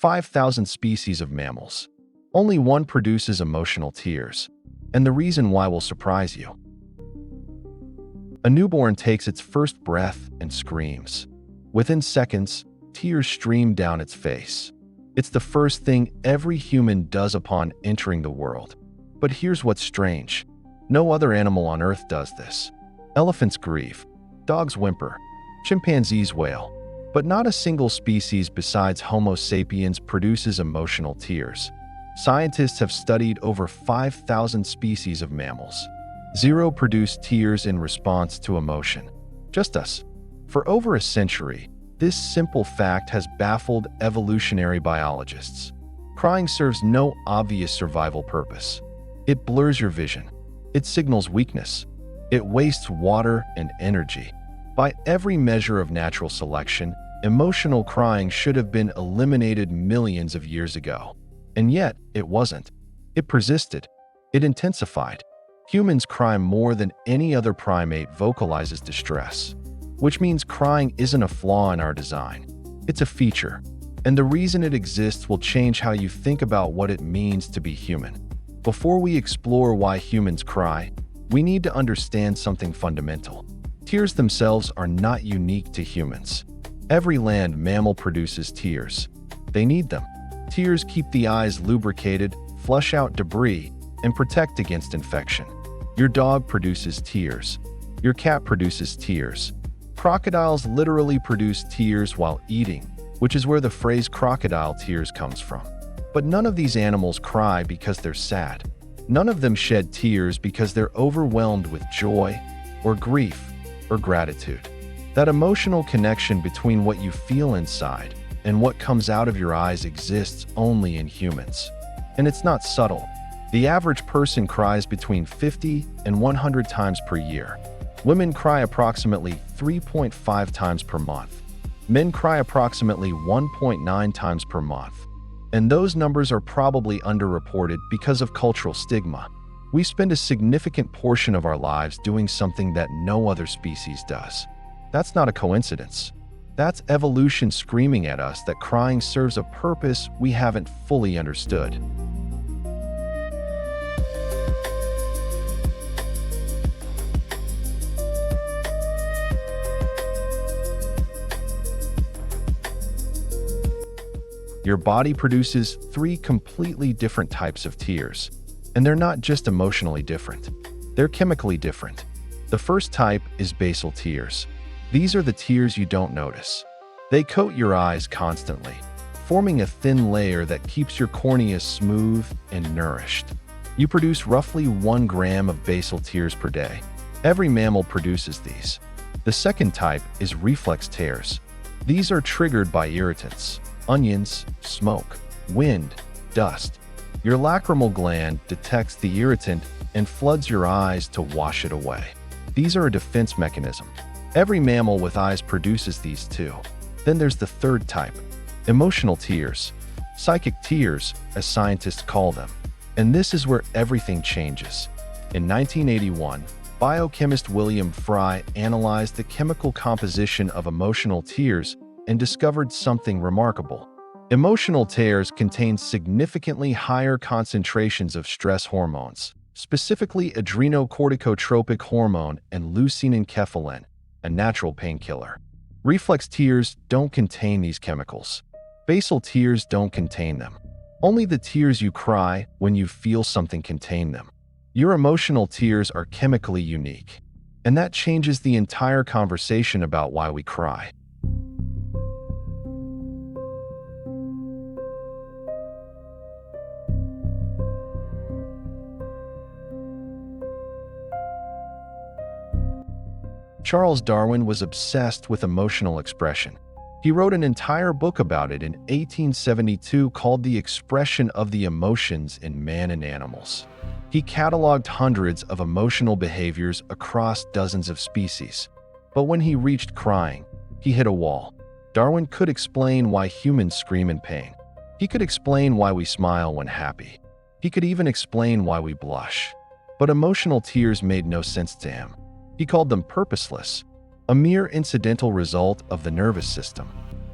5,000 species of mammals. Only one produces emotional tears, and the reason why will surprise you. A newborn takes its first breath and screams. Within seconds, tears stream down its face. It's the first thing every human does upon entering the world. But here's what's strange. No other animal on Earth does this. Elephants grieve, dogs whimper, chimpanzees wail, but not a single species besides Homo sapiens produces emotional tears. Scientists have studied over 5,000 species of mammals. Zero produce tears in response to emotion. Just us. For over a century, this simple fact has baffled evolutionary biologists. Crying serves no obvious survival purpose. It blurs your vision. It signals weakness. It wastes water and energy. By every measure of natural selection, emotional crying should have been eliminated millions of years ago. And yet, it wasn't. It persisted. It intensified. Humans cry more than any other primate vocalizes distress, which means crying isn't a flaw in our design. It's a feature. And the reason it exists will change how you think about what it means to be human. Before we explore why humans cry, we need to understand something fundamental. Tears themselves are not unique to humans. Every land mammal produces tears. They need them. Tears keep the eyes lubricated, flush out debris, and protect against infection. Your dog produces tears. Your cat produces tears. Crocodiles literally produce tears while eating, which is where the phrase crocodile tears comes from. But none of these animals cry because they're sad. None of them shed tears because they're overwhelmed with joy, or grief, or gratitude. That emotional connection between what you feel inside and what comes out of your eyes exists only in humans. And it's not subtle. The average person cries between 50 and 100 times per year. Women cry approximately 3.5 times per month. Men cry approximately 1.9 times per month. And those numbers are probably underreported because of cultural stigma. We spend a significant portion of our lives doing something that no other species does. That's not a coincidence. That's evolution screaming at us that crying serves a purpose we haven't fully understood. Your body produces 3 completely different types of tears. And they're not just emotionally different. They're chemically different. The first type is basal tears. These are the tears you don't notice. They coat your eyes constantly, forming a thin layer that keeps your cornea smooth and nourished. You produce roughly 1 gram of basal tears per day. Every mammal produces these. The second type is reflex tears. These are triggered by irritants, onions, smoke, wind, dust. Your lacrimal gland detects the irritant and floods your eyes to wash it away. These are a defense mechanism. Every mammal with eyes produces these too. Then there's the third type, emotional tears, psychic tears, as scientists call them. And this is where everything changes. In 1981, biochemist William Frey analyzed the chemical composition of emotional tears and discovered something remarkable. Emotional tears contain significantly higher concentrations of stress hormones, specifically adrenocorticotropic hormone and leucinenkephalin, a natural painkiller. Reflex tears don't contain these chemicals. Basal tears don't contain them. Only the tears you cry when you feel something contain them. Your emotional tears are chemically unique, and that changes the entire conversation about why we cry. Charles Darwin was obsessed with emotional expression. He wrote an entire book about it in 1872 called The Expression of the Emotions in Man and Animals. He cataloged hundreds of emotional behaviors across dozens of species. But when he reached crying, he hit a wall. Darwin could explain why humans scream in pain. He could explain why we smile when happy. He could even explain why we blush. But emotional tears made no sense to him. He called them purposeless, a mere incidental result of the nervous system.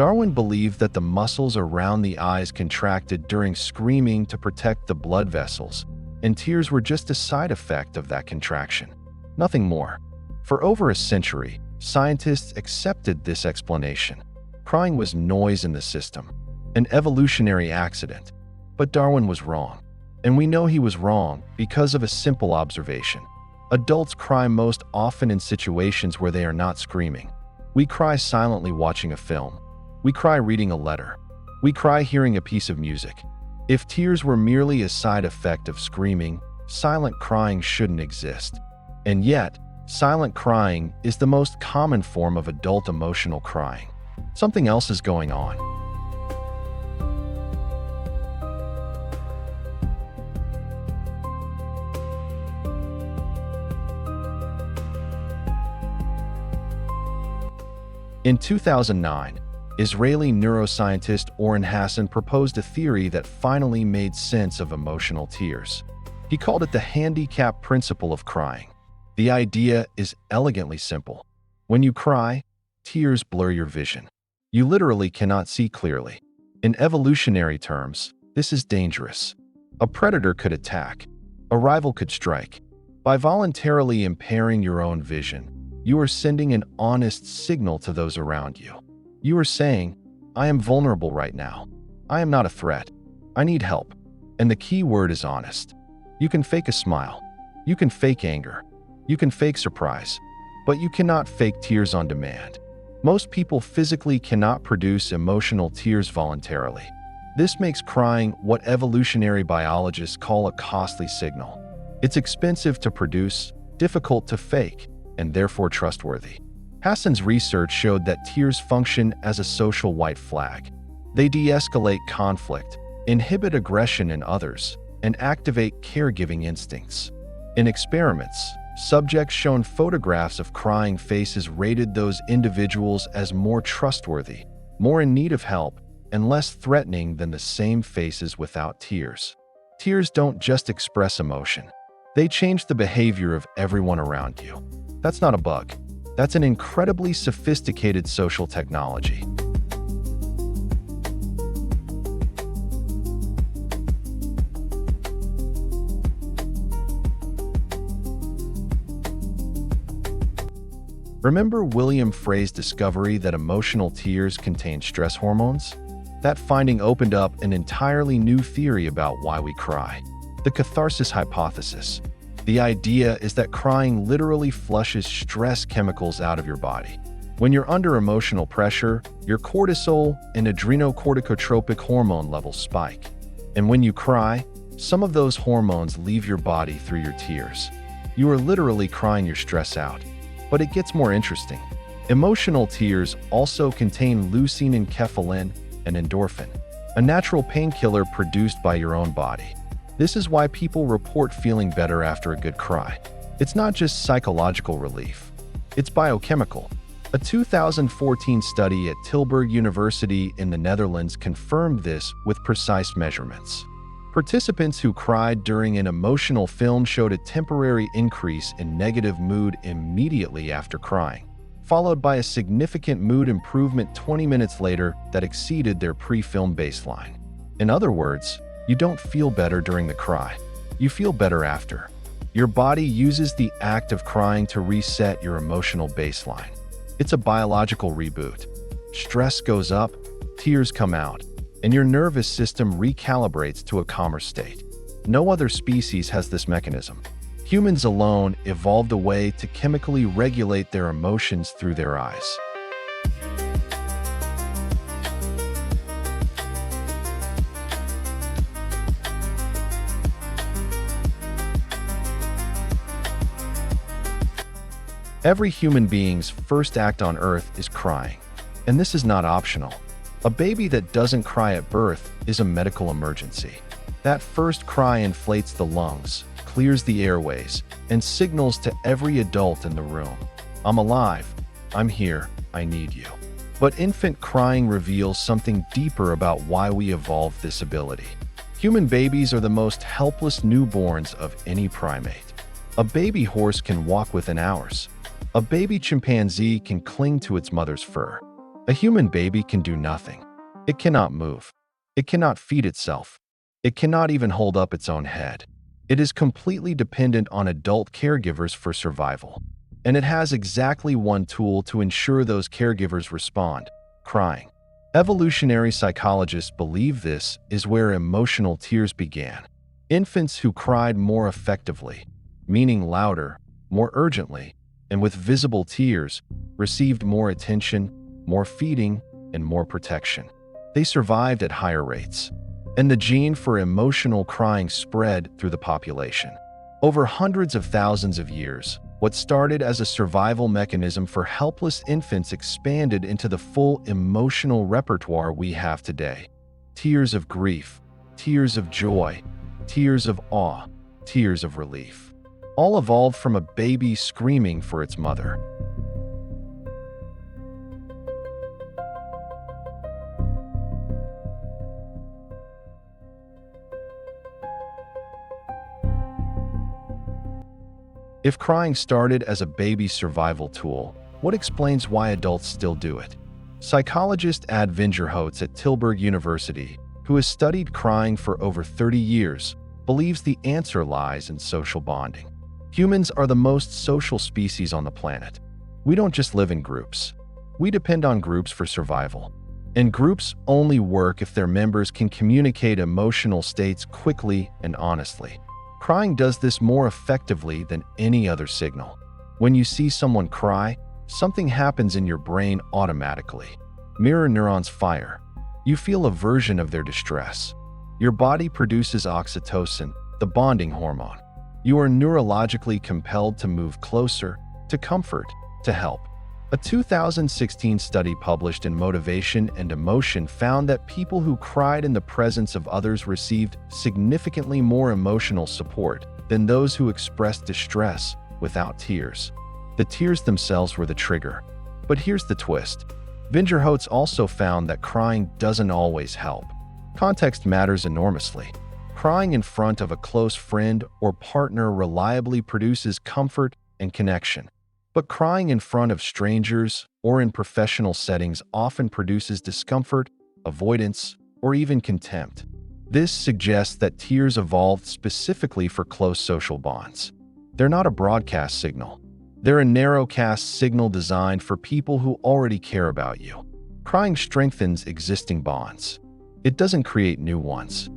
Darwin believed that the muscles around the eyes contracted during screaming to protect the blood vessels, and tears were just a side effect of that contraction, nothing more. For over a century, scientists accepted this explanation. Crying was noise in the system, an evolutionary accident. But Darwin was wrong. And we know he was wrong because of a simple observation. Adults cry most often in situations where they are not screaming. We cry silently watching a film. We cry reading a letter. We cry hearing a piece of music. If tears were merely a side effect of screaming, silent crying shouldn't exist. And yet, silent crying is the most common form of adult emotional crying. Something else is going on. In 2009, Israeli neuroscientist Oren Hasson proposed a theory that finally made sense of emotional tears. He called it the handicap principle of crying. The idea is elegantly simple. When you cry, tears blur your vision. You literally cannot see clearly. In evolutionary terms, this is dangerous. A predator could attack. A rival could strike. By voluntarily impairing your own vision, you are sending an honest signal to those around you. You are saying, I am vulnerable right now. I am not a threat. I need help. And the key word is honest. You can fake a smile. You can fake anger. You can fake surprise. But you cannot fake tears on demand. Most people physically cannot produce emotional tears voluntarily. This makes crying what evolutionary biologists call a costly signal. It's expensive to produce, difficult to fake, and therefore trustworthy. Hasson's research showed that tears function as a social white flag. They de-escalate conflict, inhibit aggression in others, and activate caregiving instincts. In experiments, subjects shown photographs of crying faces rated those individuals as more trustworthy, more in need of help, and less threatening than the same faces without tears. Tears don't just express emotion. They change the behavior of everyone around you. That's not a bug. That's an incredibly sophisticated social technology. Remember William Frey's discovery that emotional tears contain stress hormones? That finding opened up an entirely new theory about why we cry. The catharsis hypothesis. The idea is that crying literally flushes stress chemicals out of your body. When you're under emotional pressure, your cortisol and adrenocorticotropic hormone levels spike. And when you cry, some of those hormones leave your body through your tears. You are literally crying your stress out. But it gets more interesting. Emotional tears also contain leucine and enkephalin, and endorphin, a natural painkiller produced by your own body. This is why people report feeling better after a good cry. It's not just psychological relief. It's biochemical. A 2014 study at Tilburg University in the Netherlands confirmed this with precise measurements. Participants who cried during an emotional film showed a temporary increase in negative mood immediately after crying, followed by a significant mood improvement 20 minutes later that exceeded their pre-film baseline. In other words, you don't feel better during the cry. You feel better after. Your body uses the act of crying to reset your emotional baseline. It's a biological reboot. Stress goes up, tears come out, and your nervous system recalibrates to a calmer state. No other species has this mechanism. Humans alone evolved a way to chemically regulate their emotions through their eyes. Every human being's first act on Earth is crying, and this is not optional. A baby that doesn't cry at birth is a medical emergency. That first cry inflates the lungs, clears the airways, and signals to every adult in the room, I'm alive, I'm here, I need you. But infant crying reveals something deeper about why we evolved this ability. Human babies are the most helpless newborns of any primate. A baby horse can walk within hours. A baby chimpanzee can cling to its mother's fur. A human baby can do nothing. It cannot move. It cannot feed itself. It cannot even hold up its own head. It is completely dependent on adult caregivers for survival. And it has exactly one tool to ensure those caregivers respond: crying. Evolutionary psychologists believe this is where emotional tears began. Infants who cried more effectively, meaning louder, more urgently, and with visible tears, received more attention, more feeding, and more protection. They survived at higher rates. And the gene for emotional crying spread through the population. Over hundreds of thousands of years, what started as a survival mechanism for helpless infants expanded into the full emotional repertoire we have today. Tears of grief, tears of joy, tears of awe, tears of relief. All evolved from a baby screaming for its mother. If crying started as a baby's survival tool, what explains why adults still do it? Psychologist Vingerhoets at Tilburg University, who has studied crying for over 30 years, believes the answer lies in social bonding. Humans are the most social species on the planet. We don't just live in groups. We depend on groups for survival. And groups only work if their members can communicate emotional states quickly and honestly. Crying does this more effectively than any other signal. When you see someone cry, something happens in your brain automatically. Mirror neurons fire. You feel a version of their distress. Your body produces oxytocin, the bonding hormone. You are neurologically compelled to move closer, to comfort, to help. A 2016 study published in Motivation and Emotion found that people who cried in the presence of others received significantly more emotional support than those who expressed distress without tears. The tears themselves were the trigger. But here's the twist. Vingerhoets also found that crying doesn't always help. Context matters enormously. Crying in front of a close friend or partner reliably produces comfort and connection. But crying in front of strangers or in professional settings often produces discomfort, avoidance, or even contempt. This suggests that tears evolved specifically for close social bonds. They're not a broadcast signal. They're a narrowcast signal designed for people who already care about you. Crying strengthens existing bonds. It doesn't create new ones.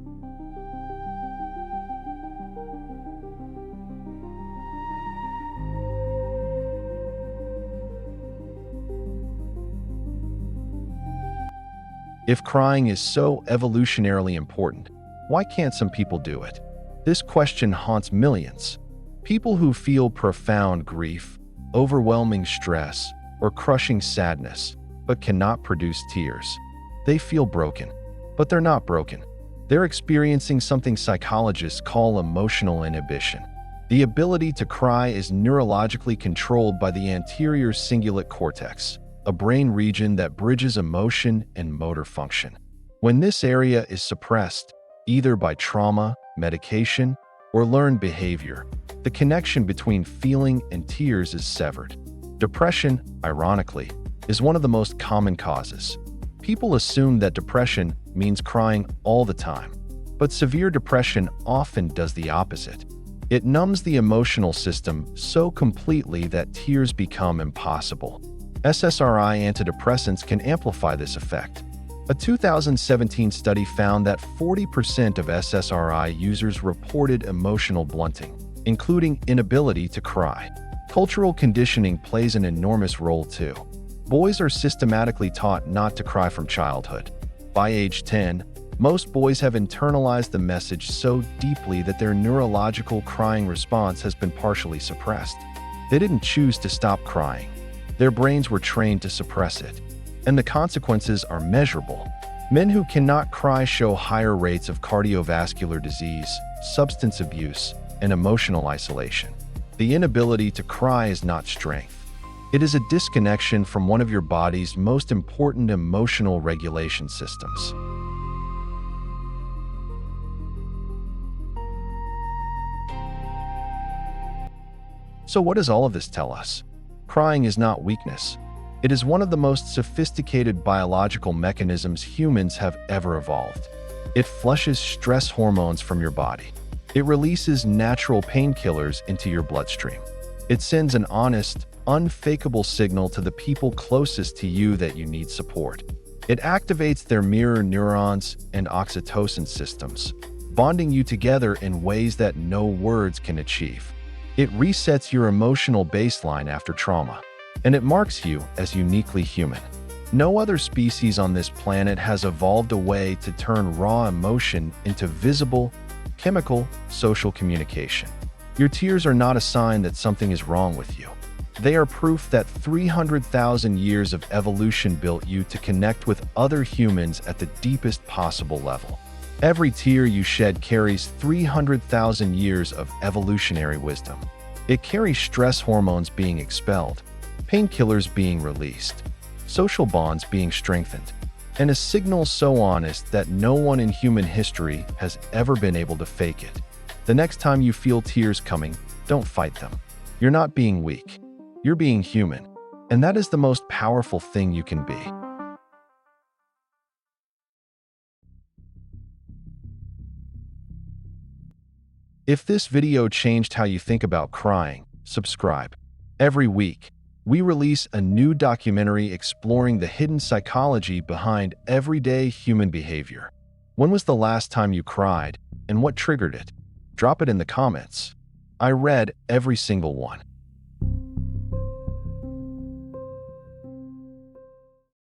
If crying is so evolutionarily important, why can't some people do it? This question haunts millions. People who feel profound grief, overwhelming stress, or crushing sadness, but cannot produce tears. They feel broken, but they're not broken. They're experiencing something psychologists call emotional inhibition. The ability to cry is neurologically controlled by the anterior cingulate cortex, a brain region that bridges emotion and motor function. When this area is suppressed, either by trauma, medication, or learned behavior, the connection between feeling and tears is severed. Depression, ironically, is one of the most common causes. People assume that depression means crying all the time, but severe depression often does the opposite. It numbs the emotional system so completely that tears become impossible. SSRI antidepressants can amplify this effect. A 2017 study found that 40% of SSRI users reported emotional blunting, including inability to cry. Cultural conditioning plays an enormous role too. Boys are systematically taught not to cry from childhood. By age 10, most boys have internalized the message so deeply that their neurological crying response has been partially suppressed. They didn't choose to stop crying. Their brains were trained to suppress it. And the consequences are measurable. Men who cannot cry show higher rates of cardiovascular disease, substance abuse, and emotional isolation. The inability to cry is not strength. It is a disconnection from one of your body's most important emotional regulation systems. So what does all of this tell us? Crying is not weakness. It is one of the most sophisticated biological mechanisms humans have ever evolved. It flushes stress hormones from your body. It releases natural painkillers into your bloodstream. It sends an honest, unfakeable signal to the people closest to you that you need support. It activates their mirror neurons and oxytocin systems, bonding you together in ways that no words can achieve. It resets your emotional baseline after trauma, and it marks you as uniquely human. No other species on this planet has evolved a way to turn raw emotion into visible, chemical, social communication. Your tears are not a sign that something is wrong with you. They are proof that 300,000 years of evolution built you to connect with other humans at the deepest possible level. Every tear you shed carries 300,000 years of evolutionary wisdom. It carries stress hormones being expelled, painkillers being released, social bonds being strengthened, and a signal so honest that no one in human history has ever been able to fake it. The next time you feel tears coming, don't fight them. You're not being weak. You're being human, and that is the most powerful thing you can be. If this video changed how you think about crying, subscribe. Every week, we release a new documentary exploring the hidden psychology behind everyday human behavior. When was the last time you cried, and what triggered it? Drop it in the comments. I read every single one.